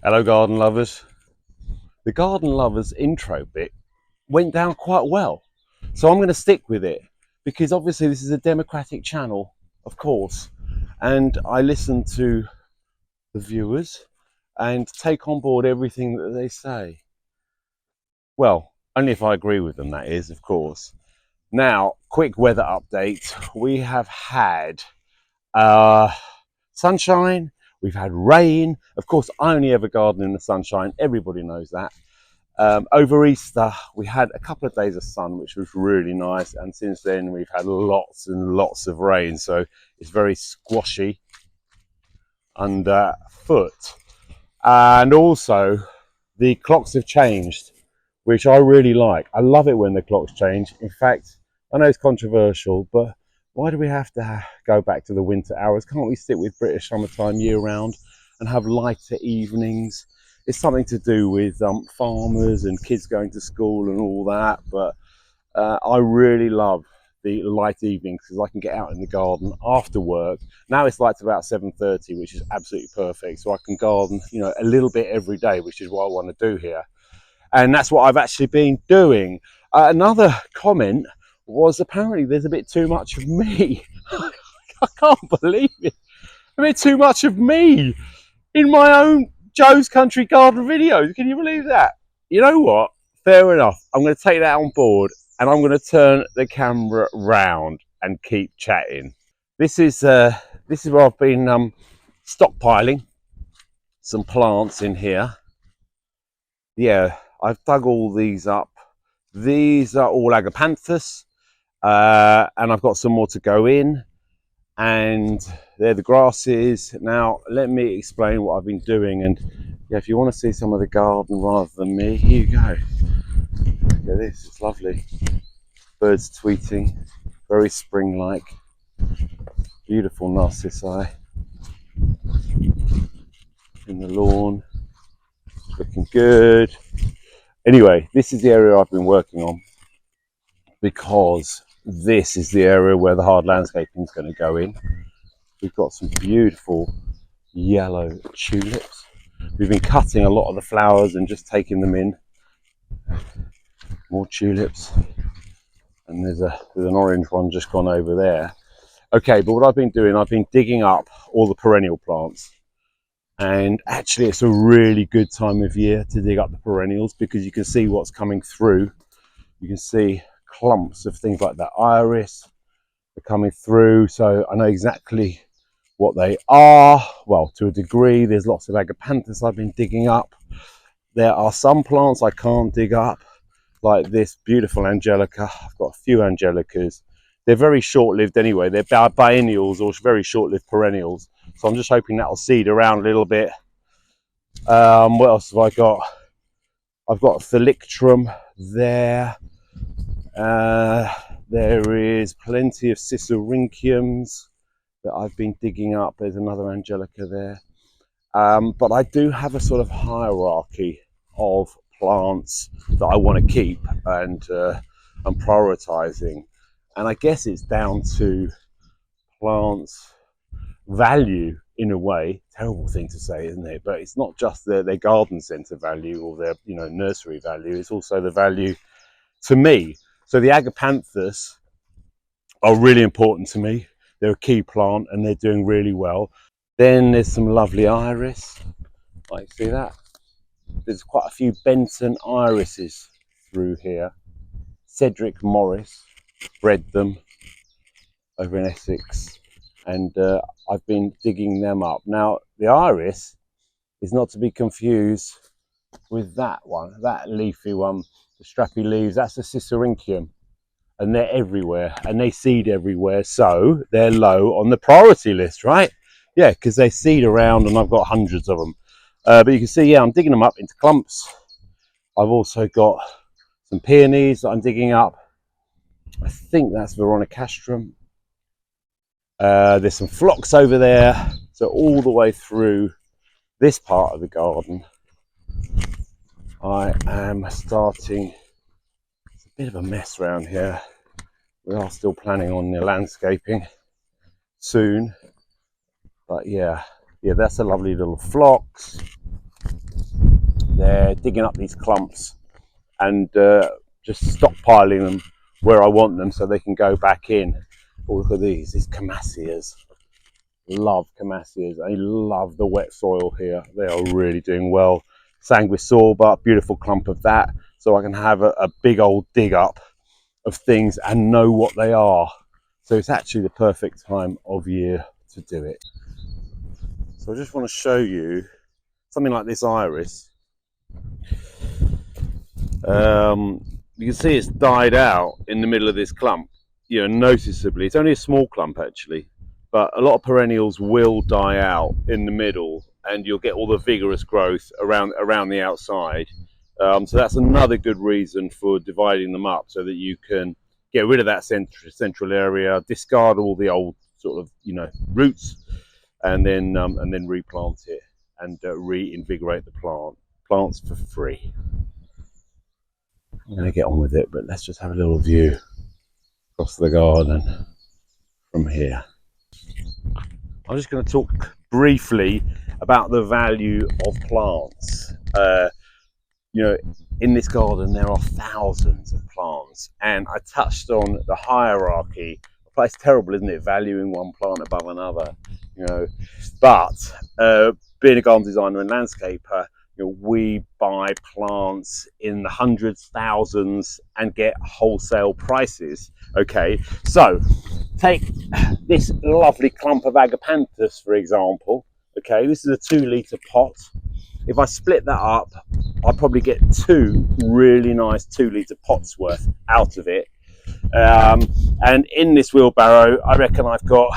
Hello, garden lovers. The garden lovers intro bit went down quite well, so I'm going to stick with it because obviously this is a democratic channel, of course, and I listen to the viewers and take on board everything that they say. Well, only if I agree with them, that is, of course. Now, quick weather update. We have had sunshine, we've had rain. Of course, I only ever garden in the sunshine. Everybody knows that. Over Easter, we had a couple of days of sun, which was really nice. And since then, we've had lots and lots of rain. So it's very squashy underfoot. And also, the clocks have changed, which I really like. I love it when the clocks change. In fact, I know it's controversial, but why do we have to go back to the winter hours? Can't we stick with British summertime year round and have lighter evenings? It's something to do with farmers and kids going to school and all that, but I really love the light evenings because I can get out in the garden after work. Now it's light about 7:30, which is absolutely perfect, so I can garden, you know, a little bit every day, which is what I want to do here, and that's what I've actually been doing. Another comment was apparently there's a bit too much of me. I can't believe it. A bit too much of me in my own Joe's Country Garden videos. Can you believe that? You know what? Fair enough. I'm going to take that on board and I'm going to turn the camera round and keep chatting. This is where I've been stockpiling some plants in here. Yeah, I've dug all these up. These are all agapanthus, and I've got some more to go in. And they're the grasses. Now let me explain what I've been doing, and yeah, if you want to see some of the garden rather than me, here you go. Look at this, it's lovely. Birds tweeting, very spring-like. Beautiful narcissi in the lawn, looking good. Anyway, this is the area I've been working on because this is the area where the hard landscaping is going to go in. We've got some beautiful yellow tulips. We've been cutting a lot of the flowers and just taking them in. More tulips, and there's an orange one just gone over there. Okay, but what I've been doing, I've been digging up all the perennial plants, and actually it's a really good time of year to dig up the perennials because you can see what's coming through. You can see clumps of things like that iris are coming through, so I know exactly what they are. Well, to a degree. There's lots of agapanthus I've been digging up. There are some plants I can't dig up, like this beautiful angelica. I've got a few angelicas. They're very short-lived anyway. They're biennials or very short-lived perennials, so I'm just hoping that'll seed around a little bit. What else have I got? I've got Thalictrum there. There is plenty of Cicericiums that I've been digging up. There's another angelica there. But I do have a sort of hierarchy of plants that I want to keep and I'm prioritizing. And I guess it's down to plants' value in a way. Terrible thing to say, isn't it? But it's not just their garden centre value or their nursery value. It's also the value to me. So the agapanthus are really important to me. They're a key plant and they're doing really well. Then there's some lovely iris. Like, see that? There's quite a few Benton irises through here. Cedric Morris bred them over in Essex, and I've been digging them up. Now, the iris is not to be confused with that one, that leafy one, the strappy leaves. That's a Cicericium, and they're everywhere, and they seed everywhere, so they're low on the priority list, right? Yeah, because they seed around, and I've got hundreds of them. But you can see, yeah, I'm digging them up into clumps. I've also got some peonies that I'm digging up. I think that's Veronicastrum. There's some phlox over there. So all the way through this part of the garden, I am starting. It's a bit of a mess around here. We are still planning on the landscaping soon. But yeah, that's a lovely little phlox. They're digging up these clumps and just stockpiling them where I want them so they can go back in. Oh, look at these Camassias. Love Camassias. I love the wet soil here. They are really doing well. Sanguisorba, beautiful clump of that. So I can have a big old dig up of things and know what they are. So it's actually the perfect time of year to do it. So I just want to show you something like this iris. You can see it's died out in the middle of this clump, you know, noticeably. It's only a small clump actually, but a lot of perennials will die out in the middle and you'll get all the vigorous growth around the outside. So that's another good reason for dividing them up so that you can get rid of that central area, discard all the old sort of, you know, roots, and then replant it and reinvigorate the plants for free. I'm going to get on with it, but let's just have a little view across the garden from here. I'm just going to talk briefly about the value of plants. You know, in this garden there are thousands of plants, and I touched on the hierarchy. It's terrible, isn't it, valuing one plant above another, you know, but being a garden designer and landscaper, you know, we buy plants in the hundreds, thousands, and get wholesale prices. Okay, so take this lovely clump of agapanthus, for example. Okay, this is a 2-litre pot. If I split that up, I'll probably get 2 really nice 2-litre pots worth out of it. And in this wheelbarrow, I reckon I've got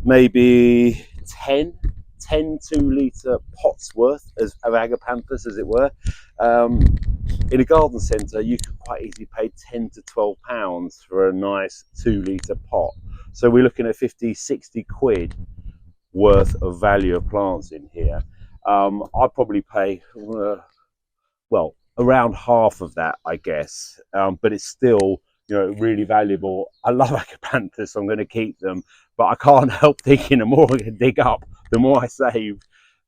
maybe 10 2-litre pots worth of agapanthus, as it were. In a garden centre, you could quite easily pay 10 to 12 pounds for a nice 2-litre pot. So we're looking at 50, 60 quid worth of value of plants in here. I'd probably pay, well, around half of that, I guess, but it's still, you know, really valuable. I love agapanthus, so I'm going to keep them, but I can't help thinking the more I dig up, the more I save,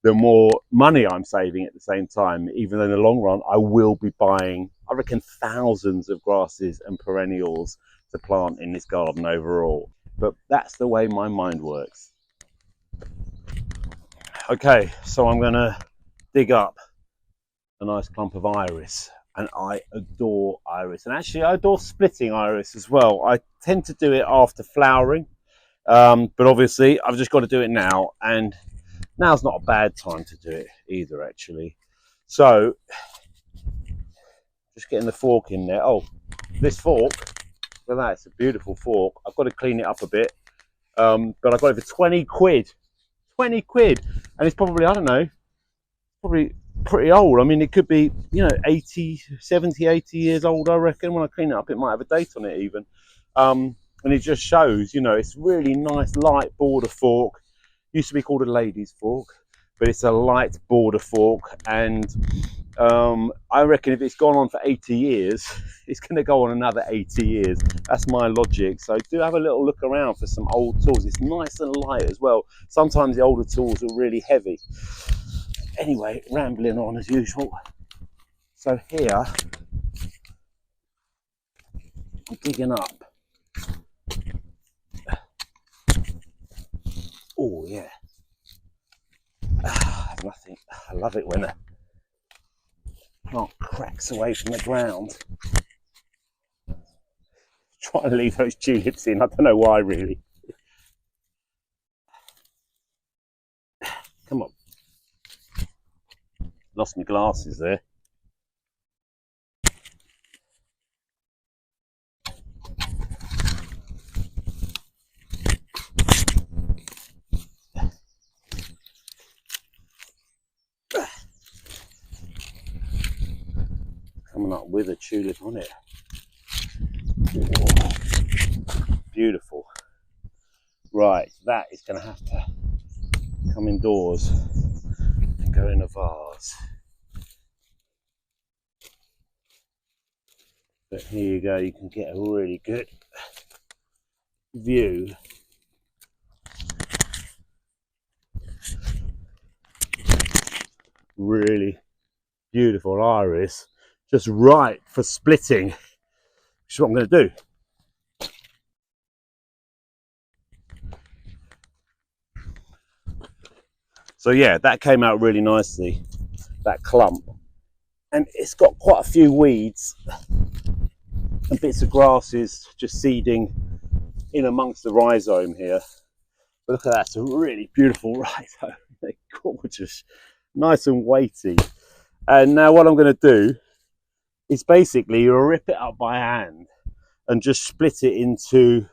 the more money I'm saving at the same time, even though in the long run I will be buying, I reckon, thousands of grasses and perennials to plant in this garden overall. But that's the way my mind works. Okay, so I'm going to dig up a nice clump of iris, and I adore iris, and actually I adore splitting iris as well. I tend to do it after flowering, but obviously I've just got to do it now, and now's not a bad time to do it either, actually. So just getting the fork in there. Oh, this fork, look at that, it's a beautiful fork. I've got to clean it up a bit, but I got it for 20 quid. 20 quid, and it's probably, I don't know, probably pretty old. I mean, it could be, you know, 80, 70, 80 years old, I reckon. When I clean it up, it might have a date on it even. And it just shows, you know, it's really nice light border fork. Used to be called a lady's fork, but it's a light border fork. And I reckon if it's gone on for 80 years, it's going to go on another 80 years. That's my logic. So do have a little look around for some old tools. It's nice and light as well. Sometimes the older tools are really heavy. Anyway, rambling on as usual. So here, I'm digging up. Oh yeah. Nothing. I love it when a plant cracks away from the ground. Try and leave those tulips in. I don't know why, really. Come on. Lost my glasses there. Coming up with a tulip on it. Beautiful. Right, that is going to have to come indoors and go in a vase. But here you go, you can get a really good view really beautiful iris, just right for splitting, which is what I'm going to do. So yeah, that came out really nicely, that clump. And it's got quite a few weeds and bits of grasses just seeding in amongst the rhizome here. But look at that, it's a really beautiful rhizome. They're gorgeous, nice and weighty. And now what I'm going to do is basically rip it up by hand and just split it into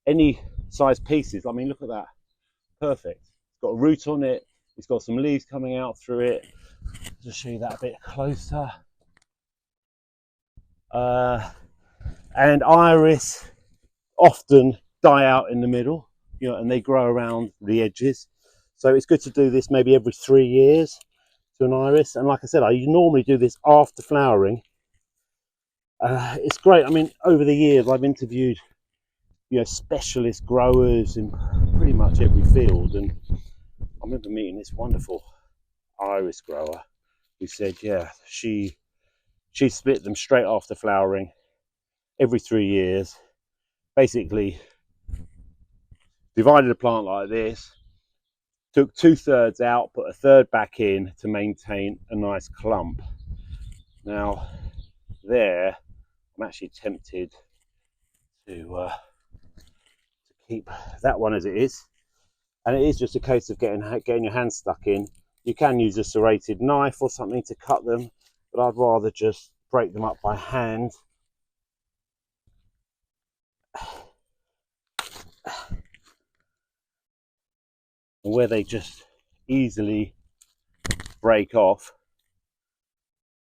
any size pieces. I mean, look at that, perfect. It's got a root on it, it's got some leaves coming out through it. I'll just show you that a bit closer. And iris often die out in the middle, you know, and they grow around the edges. So it's good to do this maybe every 3 years to an iris. And like I said, I normally do this after flowering. It's great. I mean, over the years, I've interviewed, you know, specialist growers in pretty much every field, and I remember meeting this wonderful iris grower who said, yeah, she split them straight after flowering every 3 years. Basically, divided a plant like this, took 2/3 out, put a third back in to maintain a nice clump. Now, there, I'm actually tempted to keep that one as it is, and it is just a case of getting your hand stuck in. You can use a serrated knife or something to cut them, but I'd rather just break them up by hand. And where they just easily break off,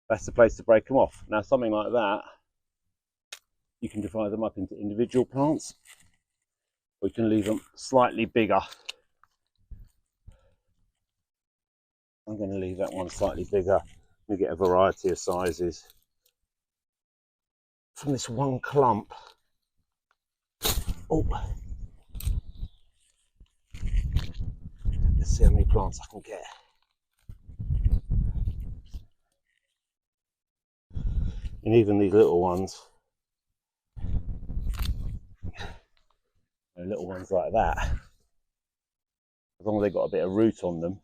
that's the place to break them off. Now, something like that, you can divide them up into individual plants, or you can leave them slightly bigger. I'm going to leave that one slightly bigger and get a variety of sizes from this one clump. Oh, let's see how many plants I can get. And even these little ones, little ones like that, as long as they've got a bit of root on them,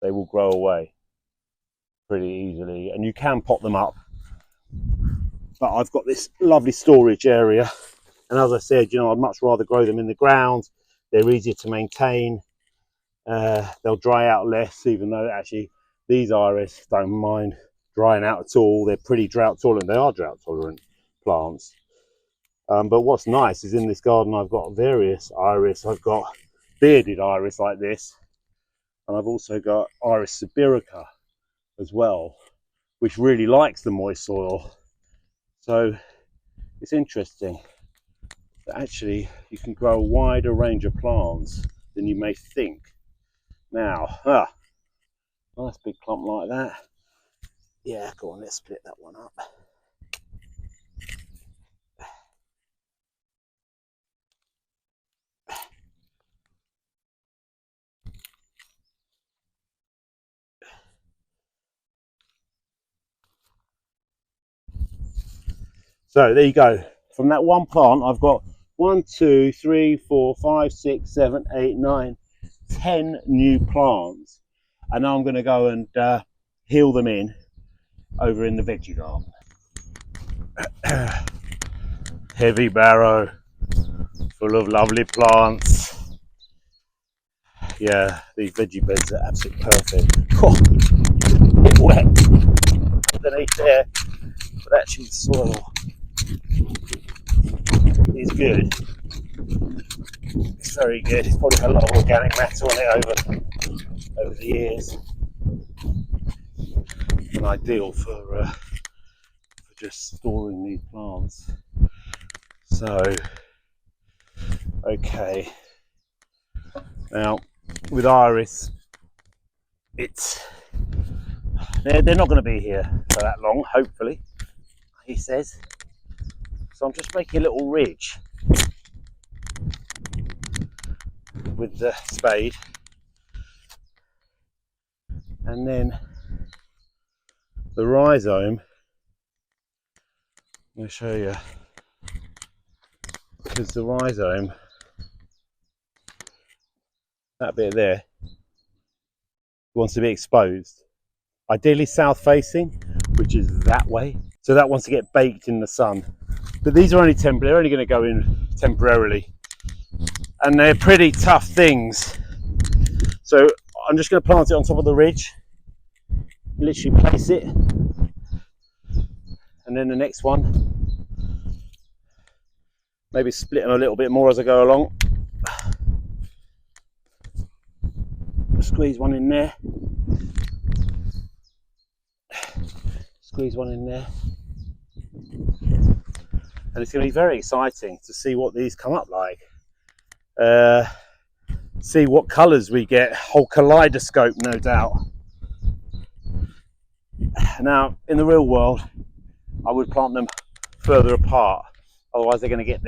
they will grow away pretty easily. And you can pot them up, but I've got this lovely storage area, and as I said, you know, I'd much rather grow them in the ground. They're easier to maintain. They'll dry out less, even though actually these iris don't mind drying out at all. They're pretty drought tolerant. They are drought tolerant plants. But what's nice is in this garden I've got various iris. I've got bearded iris like this, and I've also got Iris sibirica as well, which really likes the moist soil. So it's interesting that actually you can grow a wider range of plants than you may think. Now, nice big clump like that. Yeah, go on, let's split that one up. So there you go. From that one plant, I've got 1, 2, 3, 4, 5, 6, 7, 8, 9, 10 new plants. And now I'm going to go and heel them in over in the veggie garden. Heavy barrow full of lovely plants. Yeah, these veggie beds are absolutely perfect. Oh, a bit wet underneath there, but actually the soil is good. It's very good. It's probably had a lot of organic matter on it over the years. And ideal for just storing these plants. So, okay. Now, with iris, they're not going to be here for that long, hopefully, he says. So I'm just making a little ridge with the spade, And then the rhizome, let me show you, because the rhizome, that bit there, wants to be exposed. Ideally south facing, which is that way. So that wants to get baked in the sun. But these are only temporary, they're only going to go in temporarily. And they're pretty tough things. So I'm just going to plant it on top of the ridge. Literally place it. And then the next one, maybe split them a little bit more as I go along. Squeeze one in there. Squeeze one in there. And it's going to be very exciting to see what these come up like. See what colours we get. Whole kaleidoscope, no doubt. Now, in the real world, I would plant them further apart. Otherwise, they're going to get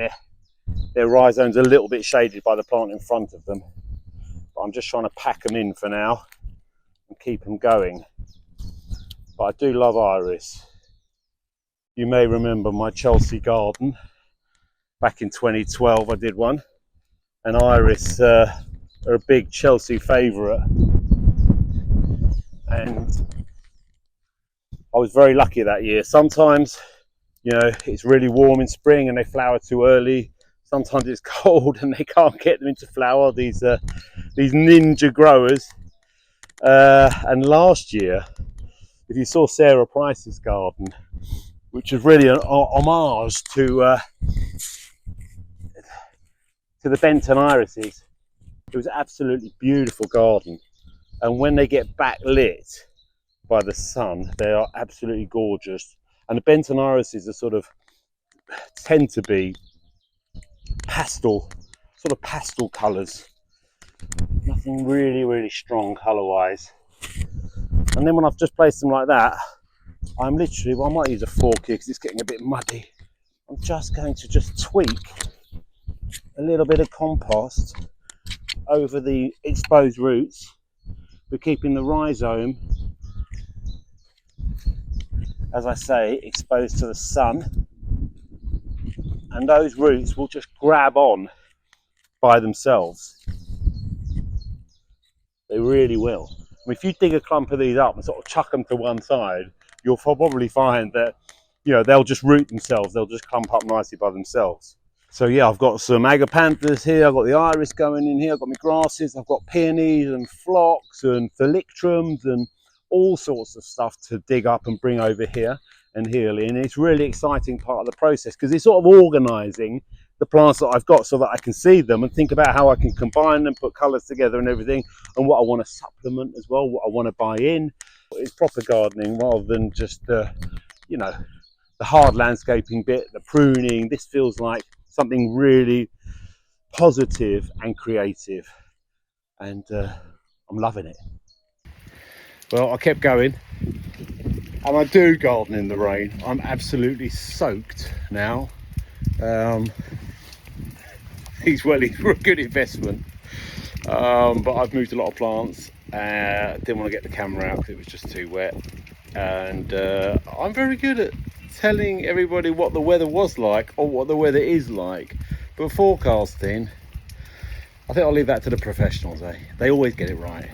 their rhizomes a little bit shaded by the plant in front of them. But I'm just trying to pack them in for now and keep them going. But I do love iris. You may remember my Chelsea garden. Back in 2012 I did one. And iris are a big Chelsea favourite. And I was very lucky that year. Sometimes, you know, it's really warm in spring and they flower too early. Sometimes it's cold and they can't get them into flower, these ninja growers. And last year, if you saw Sarah Price's garden, which was really an homage to the Benton irises, it was an absolutely beautiful garden. And when they get backlit by the sun, they are absolutely gorgeous. And the Benton irises are sort of tend to be pastel, sort of pastel colours. Nothing really strong colour-wise. And then when I've just placed them like that, I'm literally, well, I might use a fork here because it's getting a bit muddy. I'm just going to just tweak a little bit of compost over the exposed roots. We're keeping the rhizome, as I say, exposed to the sun. And those roots will just grab on by themselves. They really will. I mean, if you dig a clump of these up and sort of chuck them to one side, you'll probably find that, you know, they'll just root themselves. They'll just clump up nicely by themselves. So yeah, I've got some agapanthus here. I've got the iris going in here. I've got my grasses. I've got peonies and phlox and phyllictrums and all sorts of stuff to dig up and bring over here and heal in. It's really exciting part of the process because it's sort of organising the plants that I've got so that I can see them and think about how I can combine them, put colours together and everything, and what I want to supplement as well, what I want to buy in. It's proper gardening rather than just, you know, the hard landscaping bit, the pruning. This feels like something really positive and creative, and I'm loving it. Well, I kept going, and I do garden in the rain. I'm absolutely soaked now. These wellies were a good investment, but I've moved a lot of plants. Didn't want to get the camera out because it was just too wet, and I'm very good at telling everybody what the weather was like or what the weather is like, but forecasting, I think I'll leave that to the professionals. They always get it right.